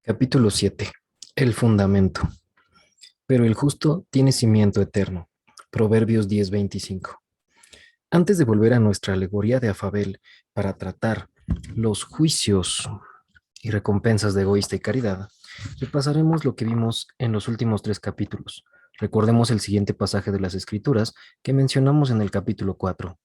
Capítulo 7. El fundamento. Pero el justo tiene cimiento eterno. Proverbios 10:25. Antes de volver a nuestra alegoría de Afabel para tratar los juicios y recompensas de egoísta y caridad, repasaremos lo que vimos en los últimos 3 capítulos. Recordemos el siguiente pasaje de las Escrituras que mencionamos en el capítulo 4.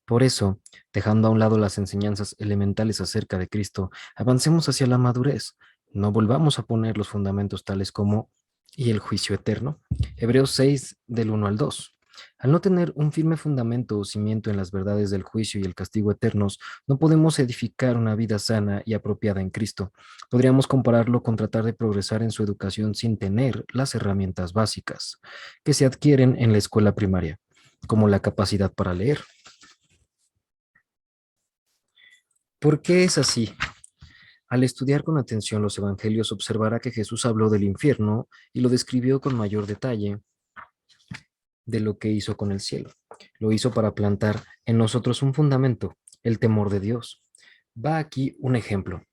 Por eso, dejando a un lado las enseñanzas elementales acerca de Cristo, avancemos hacia la madurez. No volvamos a poner los fundamentos tales como y el juicio eterno. Hebreos 6 del 1 al 2. Al no tener un firme fundamento o cimiento en las verdades del juicio y el castigo eternos, no podemos edificar una vida sana y apropiada en Cristo. Podríamos compararlo con tratar de progresar en su educación sin tener las herramientas básicas que se adquieren en la escuela primaria, como la capacidad para leer. ¿Por qué es así? Al estudiar con atención los evangelios, observará que Jesús habló del infierno y lo describió con mayor detalle de lo que hizo con el cielo. Lo hizo para plantar en nosotros un fundamento, el temor de Dios. Va aquí un ejemplo.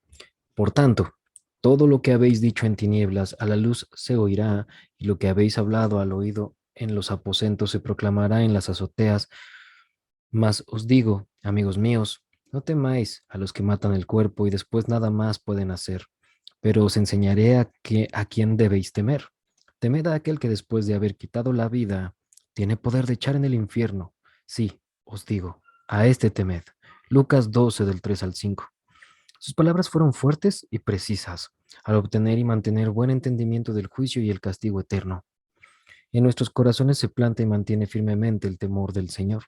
Por tanto, todo lo que habéis dicho en tinieblas, a la luz se oirá, y lo que habéis hablado al oído en los aposentos se proclamará en las azoteas. Mas os digo, amigos míos, no temáis a los que matan el cuerpo y después nada más pueden hacer, pero os enseñaré a quién debéis temer. Temed a aquel que después de haber quitado la vida, tiene poder de echar en el infierno. Sí, os digo, a este temed. Lucas 12 del 3 al 5. Sus palabras fueron fuertes y precisas, al obtener y mantener buen entendimiento del juicio y el castigo eterno. En nuestros corazones se planta y mantiene firmemente el temor del Señor.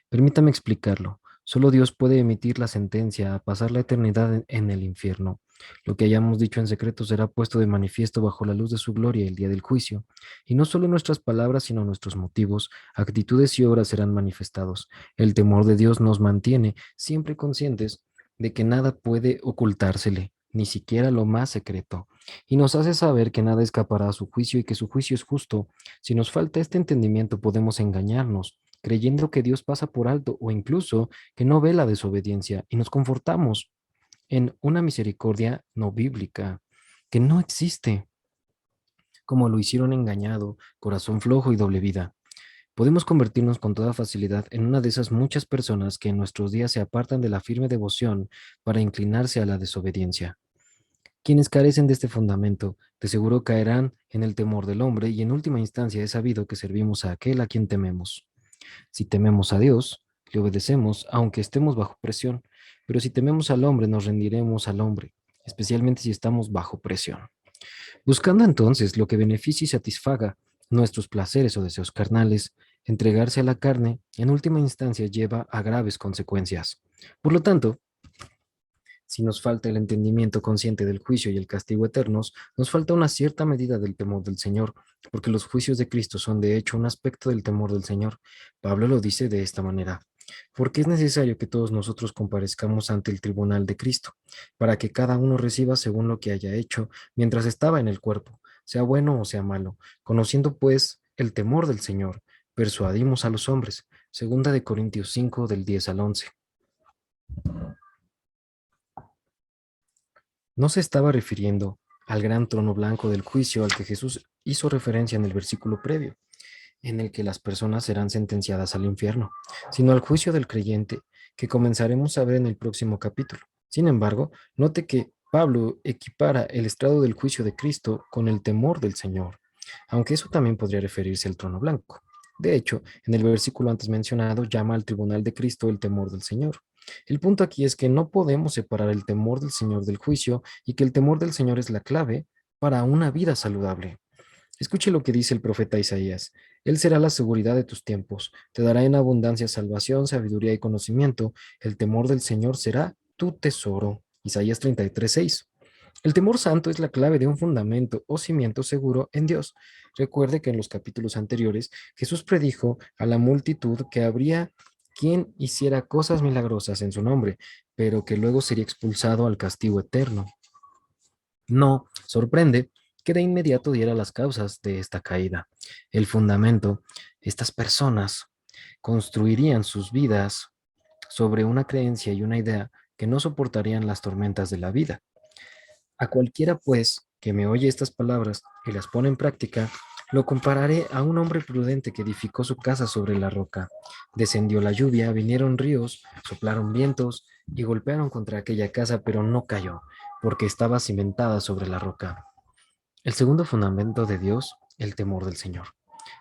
Permítame explicarlo. Solo Dios puede emitir la sentencia a pasar la eternidad en el infierno. Lo que hayamos dicho en secreto será puesto de manifiesto bajo la luz de su gloria el día del juicio. Y no solo nuestras palabras, sino nuestros motivos, actitudes y obras serán manifestados. El temor de Dios nos mantiene siempre conscientes de que nada puede ocultársele, ni siquiera lo más secreto, y nos hace saber que nada escapará a su juicio y que su juicio es justo. Si nos falta este entendimiento, podemos engañarnos creyendo que Dios pasa por alto o incluso que no ve la desobediencia y nos confortamos en una misericordia no bíblica, que no existe, como lo hicieron engañado, corazón flojo y doble vida. Podemos convertirnos con toda facilidad en una de esas muchas personas que en nuestros días se apartan de la firme devoción para inclinarse a la desobediencia. Quienes carecen de este fundamento, de seguro caerán en el temor del hombre y en última instancia es sabido que servimos a aquel a quien tememos. Si tememos a Dios, le obedecemos aunque estemos bajo presión, pero si tememos al hombre, nos rendiremos al hombre, especialmente si estamos bajo presión. Buscando entonces lo que beneficie y satisfaga nuestros placeres o deseos carnales, entregarse a la carne, en última instancia lleva a graves consecuencias. Por lo tanto, si nos falta el entendimiento consciente del juicio y el castigo eternos, nos falta una cierta medida del temor del Señor, porque los juicios de Cristo son de hecho un aspecto del temor del Señor. Pablo lo dice de esta manera: porque es necesario que todos nosotros comparezcamos ante el tribunal de Cristo, para que cada uno reciba según lo que haya hecho mientras estaba en el cuerpo, sea bueno o sea malo. Conociendo pues el temor del Señor, persuadimos a los hombres. Segunda de Corintios 5 del 10 al 11. No se estaba refiriendo al gran trono blanco del juicio al que Jesús hizo referencia en el versículo previo, en el que las personas serán sentenciadas al infierno, sino al juicio del creyente que comenzaremos a ver en el próximo capítulo. Sin embargo, note que Pablo equipara el estrado del juicio de Cristo con el temor del Señor, aunque eso también podría referirse al trono blanco. De hecho, en el versículo antes mencionado llama al tribunal de Cristo el temor del Señor. El punto aquí es que no podemos separar el temor del Señor del juicio y que el temor del Señor es la clave para una vida saludable. Escuche lo que dice el profeta Isaías. Él será la seguridad de tus tiempos, te dará en abundancia salvación, sabiduría y conocimiento. El temor del Señor será tu tesoro. Isaías 33:6. El temor santo es la clave de un fundamento o cimiento seguro en Dios. Recuerde que en los capítulos anteriores Jesús predijo a la multitud que habría quien hiciera cosas milagrosas en su nombre, pero que luego sería expulsado al castigo eterno. No sorprende que de inmediato diera las causas de esta caída. El fundamento, estas personas construirían sus vidas sobre una creencia y una idea que no soportarían las tormentas de la vida. A cualquiera, pues, que me oye estas palabras y las pone en práctica, lo compararé a un hombre prudente que edificó su casa sobre la roca. Descendió la lluvia, vinieron ríos, soplaron vientos y golpearon contra aquella casa, pero no cayó, porque estaba cimentada sobre la roca. El segundo fundamento de Dios, el temor del Señor.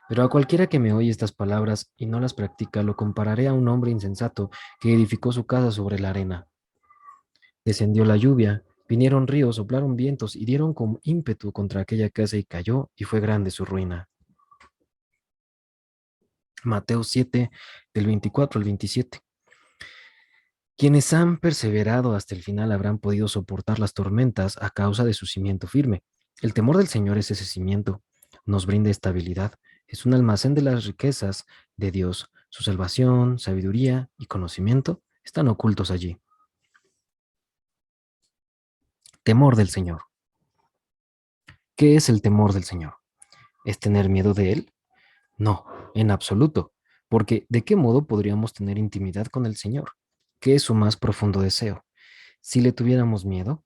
Pero a cualquiera que me oye estas palabras y no las practica, lo compararé a un hombre insensato que edificó su casa sobre la arena. Descendió la lluvia, vinieron ríos, soplaron vientos y dieron con ímpetu contra aquella casa y cayó, y fue grande su ruina. Mateo 7, del 24 al 27. Quienes han perseverado hasta el final habrán podido soportar las tormentas a causa de su cimiento firme. El temor del Señor es ese cimiento. Nos brinda estabilidad. Es un almacén de las riquezas de Dios. Su salvación, sabiduría y conocimiento están ocultos allí. Temor del Señor. ¿Qué es el temor del Señor? ¿Es tener miedo de Él? No, en absoluto. Porque ¿de qué modo podríamos tener intimidad con el Señor? ¿Qué es su más profundo deseo? Si le tuviéramos miedo,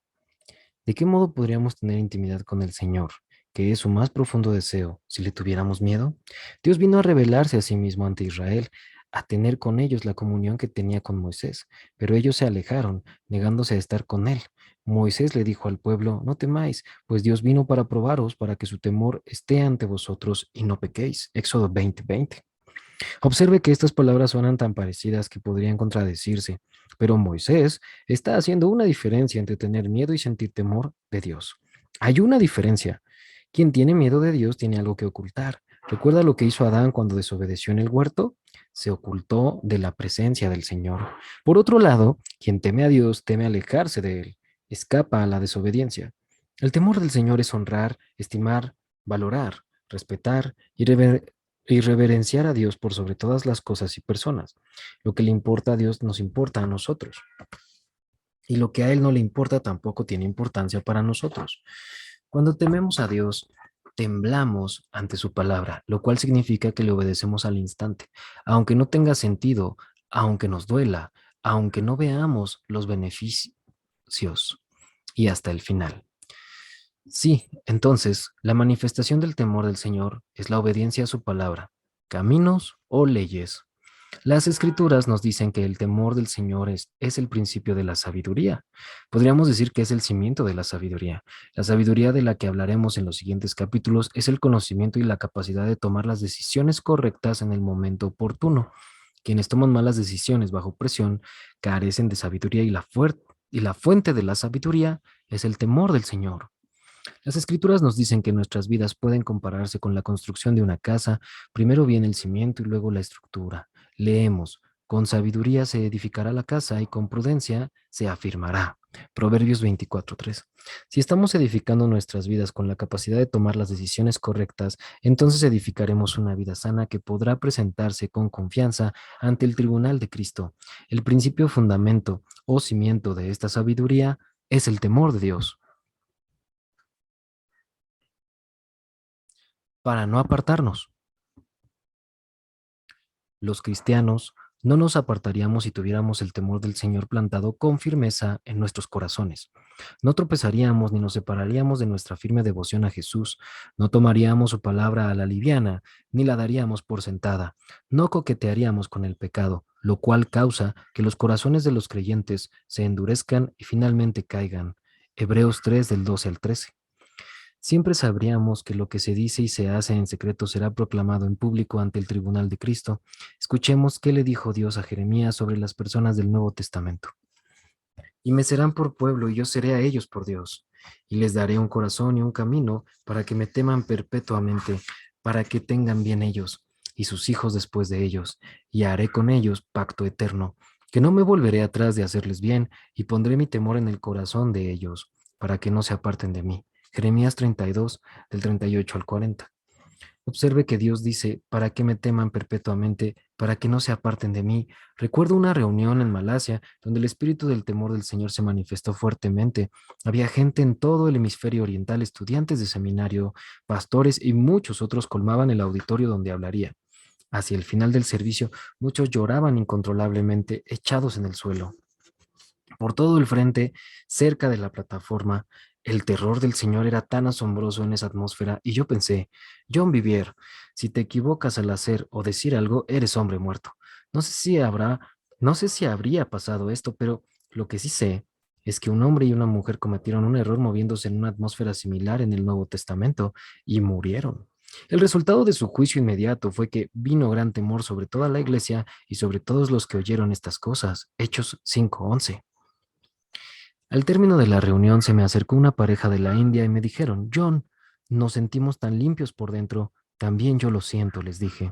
¿de qué modo podríamos tener intimidad con el Señor, que es su más profundo deseo, si le tuviéramos miedo? Dios vino a revelarse a sí mismo ante Israel, a tener con ellos la comunión que tenía con Moisés, pero ellos se alejaron, negándose a estar con él. Moisés le dijo al pueblo, no temáis, pues Dios vino para probaros, para que su temor esté ante vosotros y no pequéis. Éxodo 20:20. Observe que estas palabras suenan tan parecidas que podrían contradecirse, pero Moisés está haciendo una diferencia entre tener miedo y sentir temor de Dios. Hay una diferencia. Quien tiene miedo de Dios tiene algo que ocultar. ¿Recuerda lo que hizo Adán cuando desobedeció en el huerto? Se ocultó de la presencia del Señor. Por otro lado, quien teme a Dios teme alejarse de él, escapa a la desobediencia. El temor del Señor es honrar, estimar, valorar, respetar y reverenciar a Dios por sobre todas las cosas y personas. Lo que le importa a Dios nos importa a nosotros. Y lo que a Él no le importa tampoco tiene importancia para nosotros. Cuando tememos a Dios, temblamos ante su palabra, lo cual significa que le obedecemos al instante, aunque no tenga sentido, aunque nos duela, aunque no veamos los beneficios y hasta el final. Sí, entonces, la manifestación del temor del Señor es la obediencia a su palabra, caminos o leyes. Las escrituras nos dicen que el temor del Señor es el principio de la sabiduría. Podríamos decir que es el cimiento de la sabiduría. La sabiduría de la que hablaremos en los siguientes capítulos es el conocimiento y la capacidad de tomar las decisiones correctas en el momento oportuno. Quienes toman malas decisiones bajo presión carecen de sabiduría y la fuente de la sabiduría es el temor del Señor. Las escrituras nos dicen que nuestras vidas pueden compararse con la construcción de una casa. Primero viene el cimiento y luego la estructura. Leemos, con sabiduría se edificará la casa y con prudencia se afirmará. Proverbios 24:3. Si estamos edificando nuestras vidas con la capacidad de tomar las decisiones correctas, entonces edificaremos una vida sana que podrá presentarse con confianza ante el tribunal de Cristo. El principio fundamento o cimiento de esta sabiduría es el temor de Dios. Para no apartarnos. Los cristianos no nos apartaríamos si tuviéramos el temor del Señor plantado con firmeza en nuestros corazones. No tropezaríamos ni nos separaríamos de nuestra firme devoción a Jesús. No tomaríamos su palabra a la liviana, ni la daríamos por sentada. No coquetearíamos con el pecado, lo cual causa que los corazones de los creyentes se endurezcan y finalmente caigan. Hebreos 3 del 12 al 13. Siempre sabríamos que lo que se dice y se hace en secreto será proclamado en público ante el tribunal de Cristo. Escuchemos qué le dijo Dios a Jeremías sobre las personas del Nuevo Testamento. Y me serán por pueblo y yo seré a ellos por Dios. Y les daré un corazón y un camino para que me teman perpetuamente, para que tengan bien ellos y sus hijos después de ellos. Y haré con ellos pacto eterno, que no me volveré atrás de hacerles bien y pondré mi temor en el corazón de ellos, para que no se aparten de mí. Jeremías 32, del 38 al 40. Observe que Dios dice, para que me teman perpetuamente, para que no se aparten de mí. Recuerdo una reunión en Malasia donde el espíritu del temor del Señor se manifestó fuertemente. Había gente en todo el hemisferio oriental, estudiantes de seminario, pastores y muchos otros colmaban el auditorio donde hablaría. Hacia el final del servicio, muchos lloraban incontrolablemente, echados en el suelo. Por todo el frente, cerca de la plataforma, el terror del Señor era tan asombroso en esa atmósfera y yo pensé, John Vivier, si te equivocas al hacer o decir algo, eres hombre muerto. No sé si habrá, no sé si habría pasado esto, pero lo que sí sé es que un hombre y una mujer cometieron un error moviéndose en una atmósfera similar en el Nuevo Testamento y murieron. El resultado de su juicio inmediato fue que vino gran temor sobre toda la iglesia y sobre todos los que oyeron estas cosas. Hechos 5:11. Al término de la reunión se me acercó una pareja de la India y me dijeron, John, nos sentimos tan limpios por dentro. También yo lo siento, les dije.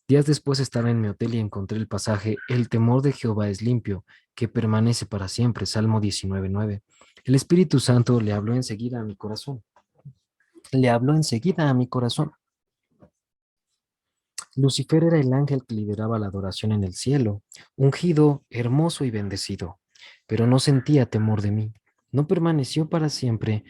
Días después estaba en mi hotel y encontré el pasaje, El temor de Jehová es limpio, que permanece para siempre, Salmo 19:9. El Espíritu Santo le habló enseguida a mi corazón. Le habló enseguida a mi corazón. Lucifer era el ángel que lideraba la adoración en el cielo, ungido, hermoso y bendecido, pero no sentía temor de mí. No permaneció para siempre.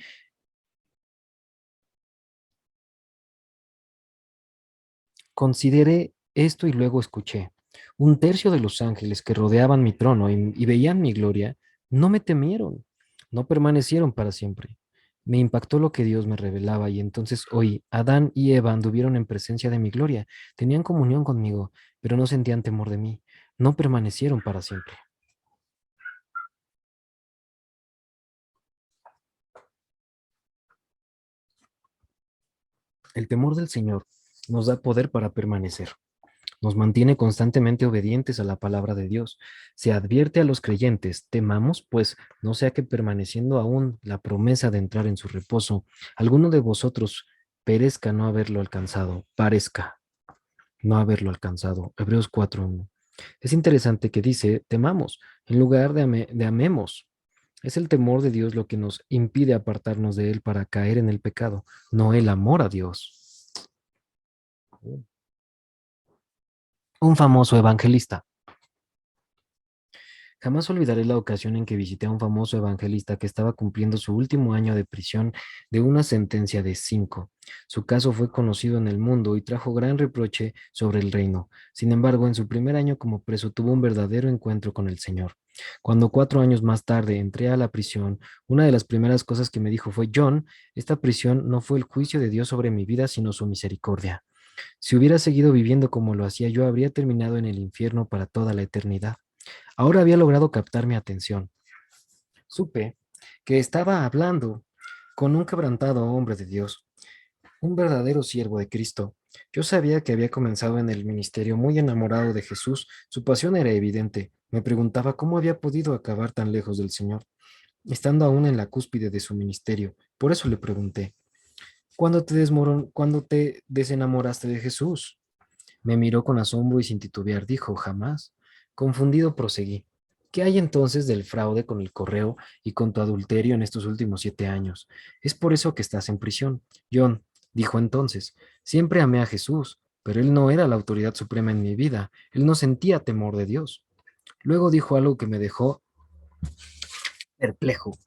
Consideré esto y luego escuché. Un tercio de los ángeles que rodeaban mi trono y veían mi gloria, no me temieron, no permanecieron para siempre. Me impactó lo que Dios me revelaba y entonces oí, Adán y Eva anduvieron en presencia de mi gloria, tenían comunión conmigo, pero no sentían temor de mí, no permanecieron para siempre. El temor del Señor nos da poder para permanecer. Nos mantiene constantemente obedientes a la palabra de Dios. Se advierte a los creyentes, temamos, pues, no sea que permaneciendo aún la promesa de entrar en su reposo, alguno de vosotros perezca no haberlo alcanzado, parezca no haberlo alcanzado. Hebreos 4:1. Es interesante que dice, temamos, en lugar de amemos. Es el temor de Dios lo que nos impide apartarnos de Él para caer en el pecado, no el amor a Dios. Un famoso evangelista. Jamás olvidaré la ocasión en que visité a un famoso evangelista que estaba cumpliendo su último año de prisión de una sentencia de 5. Su caso fue conocido en el mundo y trajo gran reproche sobre el reino. Sin embargo, en su primer año como preso tuvo un verdadero encuentro con el Señor. Cuando 4 años más tarde entré a la prisión, una de las primeras cosas que me dijo fue, John, esta prisión no fue el juicio de Dios sobre mi vida, sino su misericordia. Si hubiera seguido viviendo como lo hacía yo, habría terminado en el infierno para toda la eternidad. Ahora había logrado captar mi atención. Supe que estaba hablando con un quebrantado hombre de Dios, un verdadero siervo de Cristo. Yo sabía que había comenzado en el ministerio muy enamorado de Jesús. Su pasión era evidente. Me preguntaba cómo había podido acabar tan lejos del Señor, estando aún en la cúspide de su ministerio. Por eso le pregunté, ¿cuándo te desenamoraste de Jesús? Me miró con asombro y sin titubear dijo, jamás. Confundido proseguí. ¿Qué hay entonces del fraude con el correo y con tu adulterio en estos últimos 7 años? Es por eso que estás en prisión. John dijo entonces, siempre amé a Jesús, pero él no era la autoridad suprema en mi vida. Él no sentía temor de Dios. Luego dijo algo que me dejó perplejo.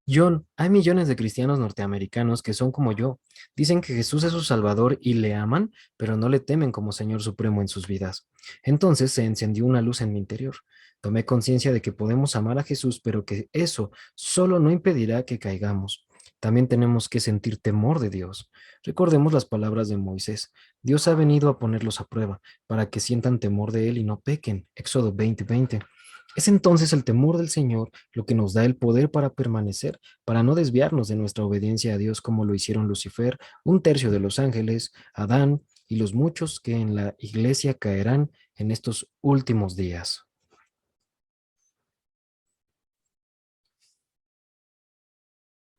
John, hay millones de cristianos norteamericanos que son como yo. Dicen que Jesús es su Salvador y le aman, pero no le temen como Señor Supremo en sus vidas. Entonces se encendió una luz en mi interior. Tomé conciencia de que podemos amar a Jesús, pero que eso solo no impedirá que caigamos. También tenemos que sentir temor de Dios. Recordemos las palabras de Moisés. Dios ha venido a ponerlos a prueba para que sientan temor de Él y no pequen. Éxodo 20:20. Es entonces el temor del Señor lo que nos da el poder para permanecer, para no desviarnos de nuestra obediencia a Dios como lo hicieron Lucifer, un tercio de los ángeles, Adán y los muchos que en la iglesia caerán en estos últimos días.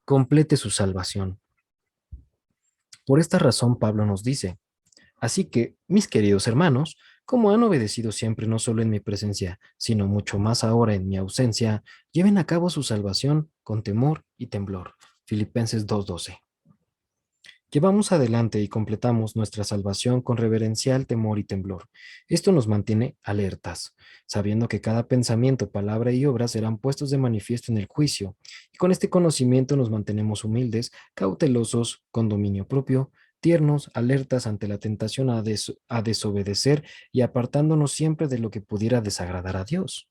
Complete su salvación. Por esta razón Pablo nos dice, así que, mis queridos hermanos, como han obedecido siempre no solo en mi presencia, sino mucho más ahora en mi ausencia, lleven a cabo su salvación con temor y temblor. Filipenses 2:12. Llevamos adelante y completamos nuestra salvación con reverencial temor y temblor. Esto nos mantiene alertas, sabiendo que cada pensamiento, palabra y obra serán puestos de manifiesto en el juicio, y con este conocimiento nos mantenemos humildes, cautelosos, con dominio propio, tiernos, alertas ante la tentación a desobedecer y apartándonos siempre de lo que pudiera desagradar a Dios.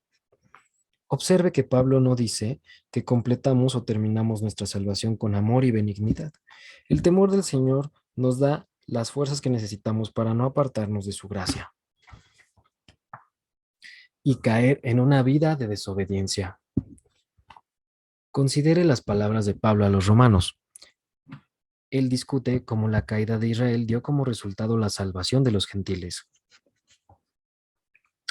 Observe que Pablo no dice que completamos o terminamos nuestra salvación con amor y benignidad. El temor del Señor nos da las fuerzas que necesitamos para no apartarnos de su gracia y caer en una vida de desobediencia. Considere las palabras de Pablo a los romanos. Él discute cómo la caída de Israel dio como resultado la salvación de los gentiles.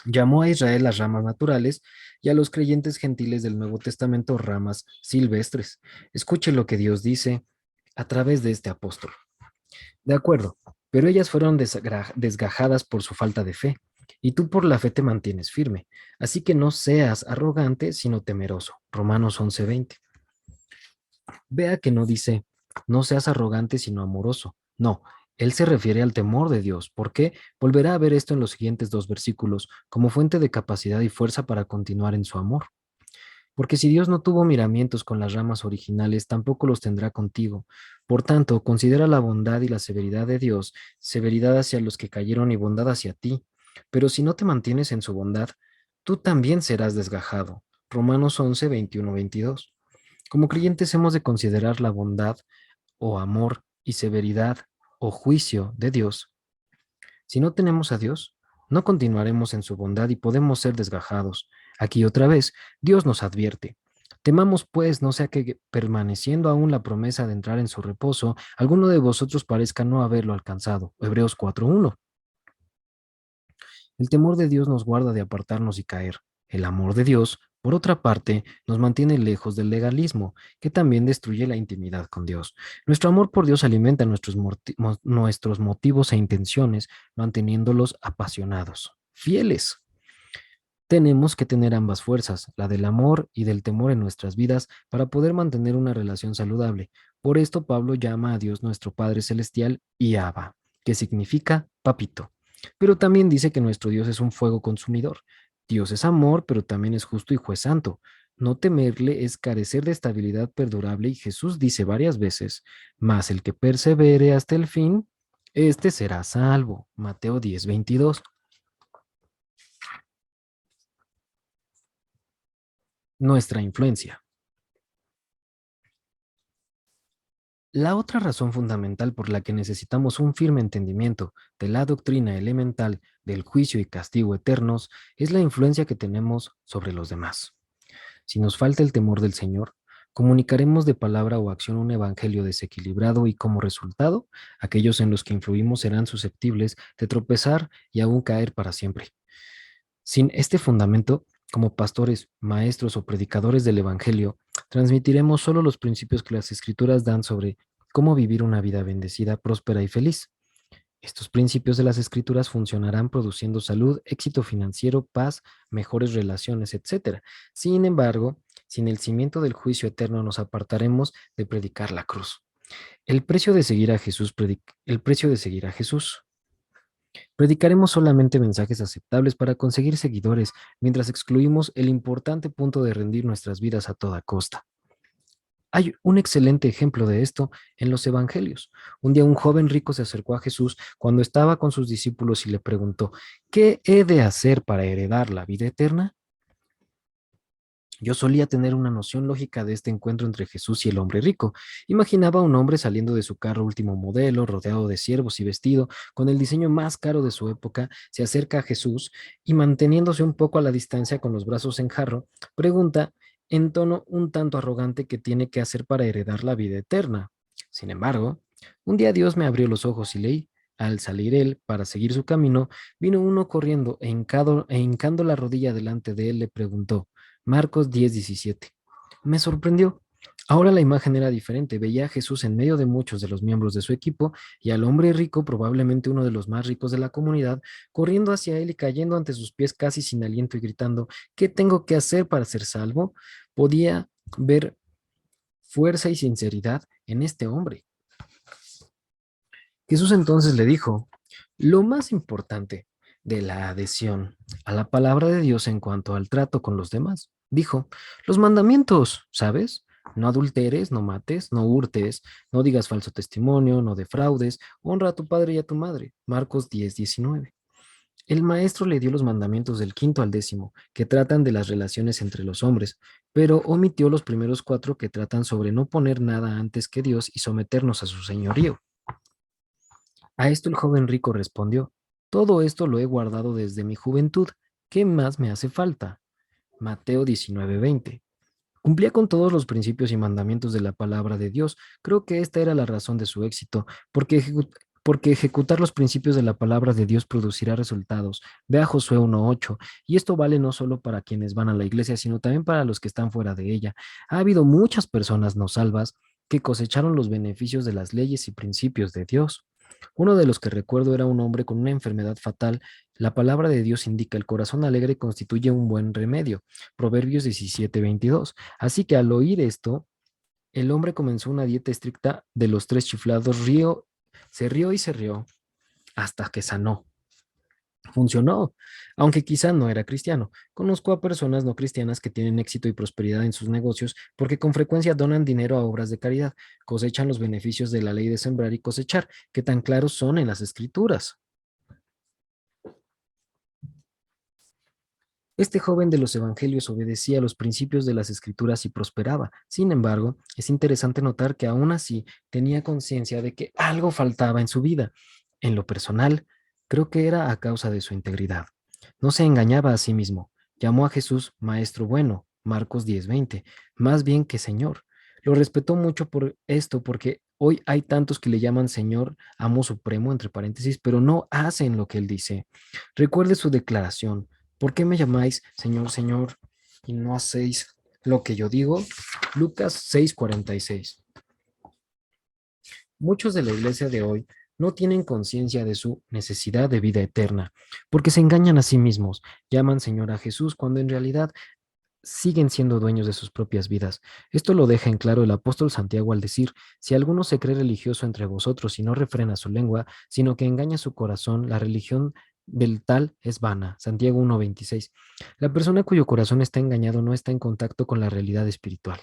Llamó a Israel las ramas naturales y a los creyentes gentiles del Nuevo Testamento ramas silvestres. Escuche lo que Dios dice a través de este apóstol. De acuerdo, pero ellas fueron desgajadas por su falta de fe, y tú por la fe te mantienes firme. Así que no seas arrogante, sino temeroso. Romanos 11:20. Vea que no dice, no seas arrogante, sino amoroso. No, él se refiere al temor de Dios, porque volverá a ver esto en los siguientes dos versículos, como fuente de capacidad y fuerza para continuar en su amor. Porque si Dios no tuvo miramientos con las ramas originales, tampoco los tendrá contigo. Por tanto, considera la bondad y la severidad de Dios, severidad hacia los que cayeron y bondad hacia ti. Pero si no te mantienes en su bondad, tú también serás desgajado. Romanos 11:21-22. Como creyentes hemos de considerar la bondad o amor y severidad o juicio de Dios. Si no tenemos a Dios, no continuaremos en su bondad y podemos ser desgajados. Aquí otra vez, Dios nos advierte. Temamos pues, no sea que permaneciendo aún la promesa de entrar en su reposo, alguno de vosotros parezca no haberlo alcanzado. Hebreos 4:1. El temor de Dios nos guarda de apartarnos y caer. El amor de Dios, por otra parte, nos mantiene lejos del legalismo, que también destruye la intimidad con Dios. Nuestro amor por Dios alimenta nuestros motivos e intenciones, manteniéndolos apasionados, fieles. Tenemos que tener ambas fuerzas, la del amor y del temor en nuestras vidas, para poder mantener una relación saludable. Por esto Pablo llama a Dios nuestro Padre Celestial y Abba, que significa papito. Pero también dice que nuestro Dios es un fuego consumidor. Dios es amor, pero también es justo y juez santo. No temerle es carecer de estabilidad perdurable y Jesús dice varias veces, mas el que persevere hasta el fin, este será salvo. Mateo 10:22. Nuestra influencia. La otra razón fundamental por la que necesitamos un firme entendimiento de la doctrina elemental del juicio y castigo eternos es la influencia que tenemos sobre los demás. Si nos falta el temor del Señor, comunicaremos de palabra o acción un evangelio desequilibrado y como resultado, aquellos en los que influimos serán susceptibles de tropezar y aún caer para siempre. Sin este fundamento, como pastores, maestros o predicadores del Evangelio, transmitiremos solo los principios que las Escrituras dan sobre cómo vivir una vida bendecida, próspera y feliz. Estos principios de las Escrituras funcionarán produciendo salud, éxito financiero, paz, mejores relaciones, etc. Sin embargo, sin el cimiento del juicio eterno nos apartaremos de predicar la cruz. El precio de seguir a Jesús, el precio de seguir a Jesús. Predicaremos solamente mensajes aceptables para conseguir seguidores, mientras excluimos el importante punto de rendir nuestras vidas a toda costa. Hay un excelente ejemplo de esto en los evangelios. Un día un joven rico se acercó a Jesús cuando estaba con sus discípulos y le preguntó, ¿qué he de hacer para heredar la vida eterna? Yo solía tener una noción lógica de este encuentro entre Jesús y el hombre rico. Imaginaba a un hombre saliendo de su carro último modelo, rodeado de siervos y vestido con el diseño más caro de su época, se acerca a Jesús y manteniéndose un poco a la distancia con los brazos en jarro, pregunta en tono un tanto arrogante qué tiene que hacer para heredar la vida eterna. Sin embargo, un día Dios me abrió los ojos y leí. Al salir él para seguir su camino, vino uno corriendo e hincando la rodilla delante de él le preguntó, Marcos 10:17. Me sorprendió. Ahora la imagen era diferente. Veía a Jesús en medio de muchos de los miembros de su equipo y al hombre rico, probablemente uno de los más ricos de la comunidad, corriendo hacia él y cayendo ante sus pies casi sin aliento y gritando, ¿qué tengo que hacer para ser salvo? Podía ver fuerza y sinceridad en este hombre. Jesús entonces le dijo, lo más importante de la adhesión a la palabra de Dios en cuanto al trato con los demás, dijo, los mandamientos, ¿sabes? No adulteres, no mates, no hurtes, no digas falso testimonio, no defraudes, honra a tu padre y a tu madre. Marcos 10:19. El maestro le dio los mandamientos del quinto al décimo, que tratan de las relaciones entre los hombres, pero omitió los primeros cuatro que tratan sobre no poner nada antes que Dios y someternos a su señorío. A esto el joven rico respondió, todo esto lo he guardado desde mi juventud. ¿Qué más me hace falta? Mateo 19:20. Cumplía con todos los principios y mandamientos de la palabra de Dios. Creo que esta era la razón de su éxito, porque ejecutar los principios de la palabra de Dios producirá resultados. Ve a Josué 1:8, y esto vale no solo para quienes van a la iglesia, sino también para los que están fuera de ella. Ha habido muchas personas no salvas que cosecharon los beneficios de las leyes y principios de Dios. Uno de los que recuerdo era un hombre con una enfermedad fatal. La palabra de Dios indica el corazón alegre constituye un buen remedio. Proverbios 17:22. Así que al oír esto, el hombre comenzó una dieta estricta de los tres chiflados, se rió y se rió hasta que sanó. Funcionó, aunque quizá no era cristiano. Conozco a personas no cristianas que tienen éxito y prosperidad en sus negocios porque con frecuencia donan dinero a obras de caridad, cosechan los beneficios de la ley de sembrar y cosechar, que tan claros son en las escrituras. Este joven de los evangelios obedecía los principios de las escrituras y prosperaba. Sin embargo, es interesante notar que aún así tenía conciencia de que algo faltaba en su vida. En lo personal, creo que era a causa de su integridad. No se engañaba a sí mismo. Llamó a Jesús Maestro bueno, Marcos 10:20, más bien que Señor. Lo respetó mucho por esto porque hoy hay tantos que le llaman Señor, Amo Supremo, entre paréntesis, pero no hacen lo que él dice. Recuerde su declaración. ¿Por qué me llamáis Señor, Señor, y no hacéis lo que yo digo? Lucas 6:46. Muchos de la iglesia de hoy no tienen conciencia de su necesidad de vida eterna, porque se engañan a sí mismos, llaman Señor a Jesús cuando en realidad siguen siendo dueños de sus propias vidas. Esto lo deja en claro el apóstol Santiago al decir, si alguno se cree religioso entre vosotros y no refrena su lengua, sino que engaña su corazón, la religión del tal es vana. Santiago 1:26. La persona cuyo corazón está engañado no está en contacto con la realidad espiritual.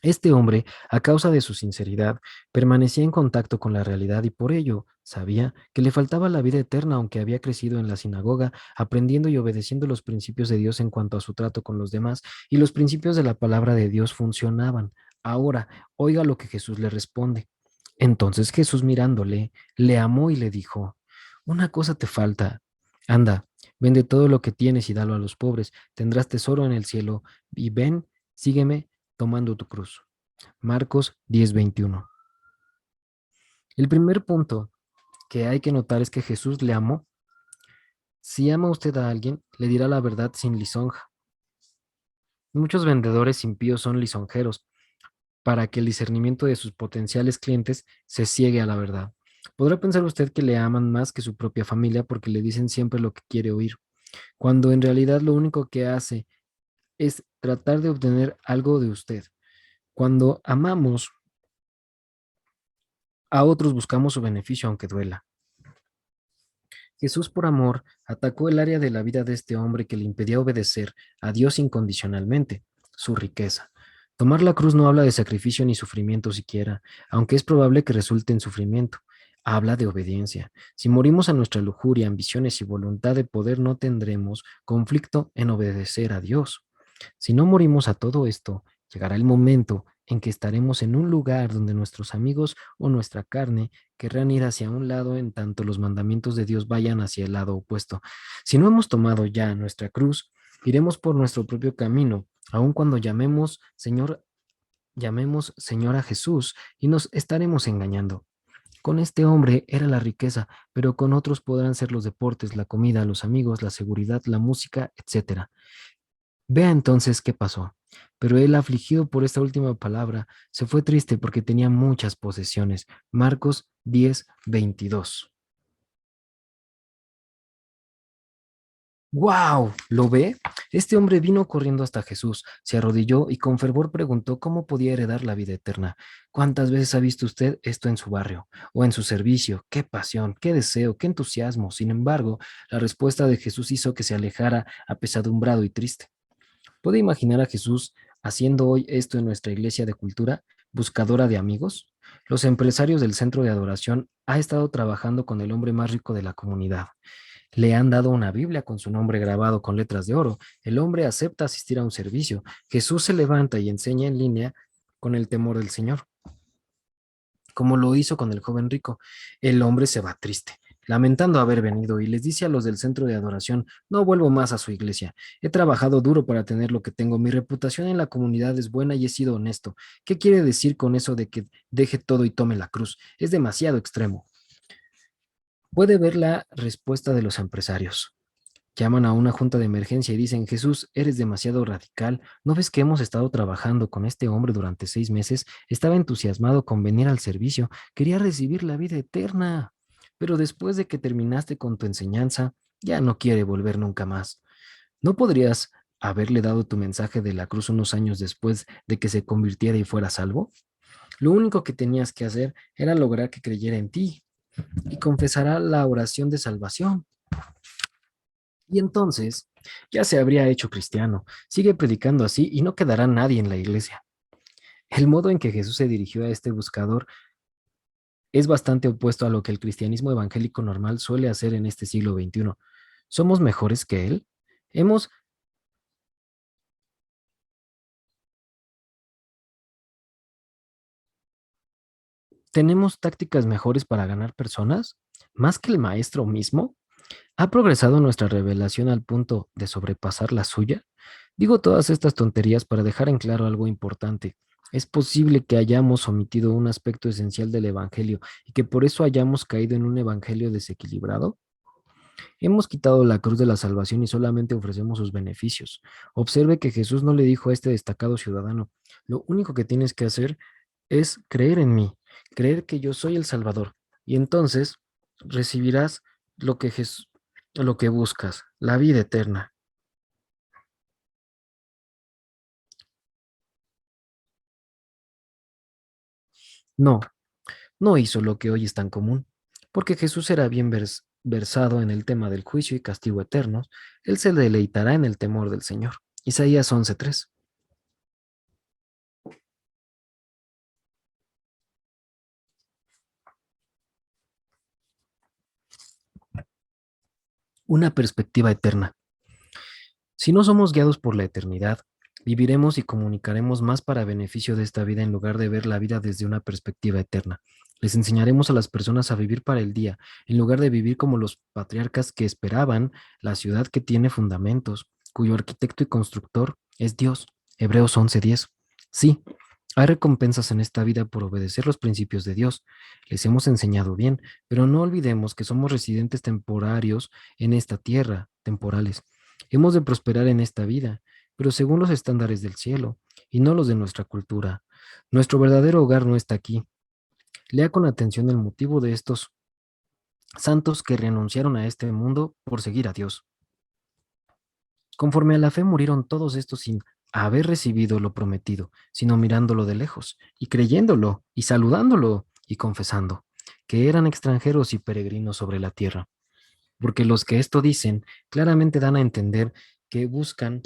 Este hombre, a causa de su sinceridad, permanecía en contacto con la realidad y por ello sabía que le faltaba la vida eterna aunque había crecido en la sinagoga, aprendiendo y obedeciendo los principios de Dios en cuanto a su trato con los demás, y los principios de la palabra de Dios funcionaban. Ahora, oiga lo que Jesús le responde. Entonces Jesús mirándole, le amó y le dijo, una cosa te falta. Anda, vende todo lo que tienes y dalo a los pobres, tendrás tesoro en el cielo, y ven, sígueme tomando tu cruz. Marcos 10:21. El primer punto que hay que notar es que Jesús le amó. Si ama usted a alguien, le dirá la verdad sin lisonja. Muchos vendedores impíos son lisonjeros para que el discernimiento de sus potenciales clientes se ciegue a la verdad. Podrá pensar usted que le aman más que su propia familia porque le dicen siempre lo que quiere oír, cuando en realidad lo único que hace es tratar de obtener algo de usted. Cuando amamos a otros buscamos su beneficio aunque duela. Jesús, por amor, atacó el área de la vida de este hombre que le impedía obedecer a Dios incondicionalmente, su riqueza. Tomar la cruz no habla de sacrificio ni sufrimiento siquiera, aunque es probable que resulte en sufrimiento. Habla de obediencia. Si morimos a nuestra lujuria, ambiciones y voluntad de poder, no tendremos conflicto en obedecer a Dios. Si no morimos a todo esto, llegará el momento en que estaremos en un lugar donde nuestros amigos o nuestra carne querrán ir hacia un lado en tanto los mandamientos de Dios vayan hacia el lado opuesto. Si no hemos tomado ya nuestra cruz, iremos por nuestro propio camino, aun cuando llamemos Señor a Jesús y nos estaremos engañando. Con este hombre era la riqueza, pero con otros podrán ser los deportes, la comida, los amigos, la seguridad, la música, etcétera. Vea entonces qué pasó. Pero él, afligido por esta última palabra, se fue triste porque tenía muchas posesiones. Marcos 10:22. ¡Wow! ¿Lo ve? Este hombre vino corriendo hasta Jesús, se arrodilló y con fervor preguntó cómo podía heredar la vida eterna. ¿Cuántas veces ha visto usted esto en su barrio o en su servicio? ¡Qué pasión, qué deseo, qué entusiasmo! Sin embargo, la respuesta de Jesús hizo que se alejara apesadumbrado y triste. ¿Puede imaginar a Jesús haciendo hoy esto en nuestra iglesia de cultura? buscadora de amigos? Los empresarios del centro de adoración ha estado trabajando con el hombre más rico de la comunidad. Le han dado una Biblia con su nombre grabado con letras de oro. El hombre acepta asistir a un servicio. Jesús se levanta y enseña en línea con el temor del Señor, como lo hizo con el joven rico. El hombre se va triste, lamentando haber venido, y les dice a los del centro de adoración: no vuelvo más a su iglesia. He trabajado duro para tener lo que tengo. Mi reputación en la comunidad es buena y he sido honesto. ¿Qué quiere decir con eso de que deje todo y tome la cruz? Es demasiado extremo. Puede ver la respuesta de los empresarios. Llaman a una junta de emergencia y dicen: Jesús, eres demasiado radical. ¿No ves que hemos estado trabajando con este hombre durante 6 meses? Estaba entusiasmado con venir al servicio. Quería recibir la vida eterna. Pero después de que terminaste con tu enseñanza, ya no quiere volver nunca más. ¿No podrías haberle dado tu mensaje de la cruz unos años después de que se convirtiera y fuera salvo? Lo único que tenías que hacer era lograr que creyera en ti y confesará la oración de salvación. Y entonces ya se habría hecho cristiano. Sigue predicando así y no quedará nadie en la iglesia. El modo en que Jesús se dirigió a este buscador es bastante opuesto a lo que el cristianismo evangélico normal suele hacer en este siglo XXI. ¿Somos mejores que él? ¿Hemos, ¿Tenemos tácticas mejores para ganar personas? ¿Más que el maestro mismo? ¿Ha progresado nuestra revelación al punto de sobrepasar la suya? Digo todas estas tonterías para dejar en claro algo importante. Es posible que hayamos omitido un aspecto esencial del Evangelio y que por eso hayamos caído en un Evangelio desequilibrado. Hemos quitado la cruz de la salvación y solamente ofrecemos sus beneficios. Observe que Jesús no le dijo a este destacado ciudadano: lo único que tienes que hacer es creer en mí, creer que yo soy el Salvador, y entonces recibirás lo que, lo que buscas, la vida eterna. No, no hizo lo que hoy es tan común, porque Jesús era bien versado en el tema del juicio y castigo eternos. Él se deleitará en el temor del Señor. Isaías 11:3. Una perspectiva eterna. Si no somos guiados por la eternidad, viviremos y comunicaremos más para beneficio de esta vida en lugar de ver la vida desde una perspectiva eterna. Les enseñaremos a las personas a vivir para el día, en lugar de vivir como los patriarcas que esperaban la ciudad que tiene fundamentos, cuyo arquitecto y constructor es Dios. Hebreos 11:10. Sí, hay recompensas en esta vida por obedecer los principios de Dios. Les hemos enseñado bien, pero no olvidemos que somos residentes temporarios en esta tierra, temporales. Hemos de prosperar en esta vida, pero según los estándares del cielo y no los de nuestra cultura. Nuestro verdadero hogar no está aquí. Lea con atención el motivo de estos santos que renunciaron a este mundo por seguir a Dios. Conforme a la fe murieron todos estos sin haber recibido lo prometido, sino mirándolo de lejos y creyéndolo y saludándolo y confesando que eran extranjeros y peregrinos sobre la tierra. Porque los que esto dicen claramente dan a entender que buscan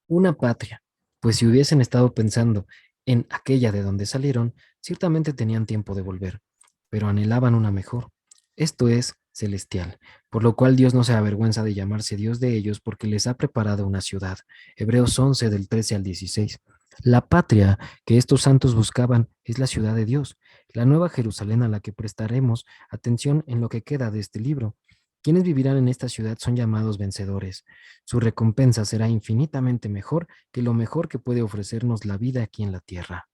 una patria, pues si hubiesen estado pensando en aquella de donde salieron, ciertamente tenían tiempo de volver, pero anhelaban una mejor, esto es, celestial, por lo cual Dios no se avergüenza de llamarse Dios de ellos porque les ha preparado una ciudad. Hebreos 11 del 13 al 16. La patria que estos santos buscaban es la ciudad de Dios, la nueva Jerusalén a la que prestaremos atención en lo que queda de este libro. Quienes vivirán en esta ciudad son llamados vencedores. Su recompensa será infinitamente mejor que lo mejor que puede ofrecernos la vida aquí en la tierra.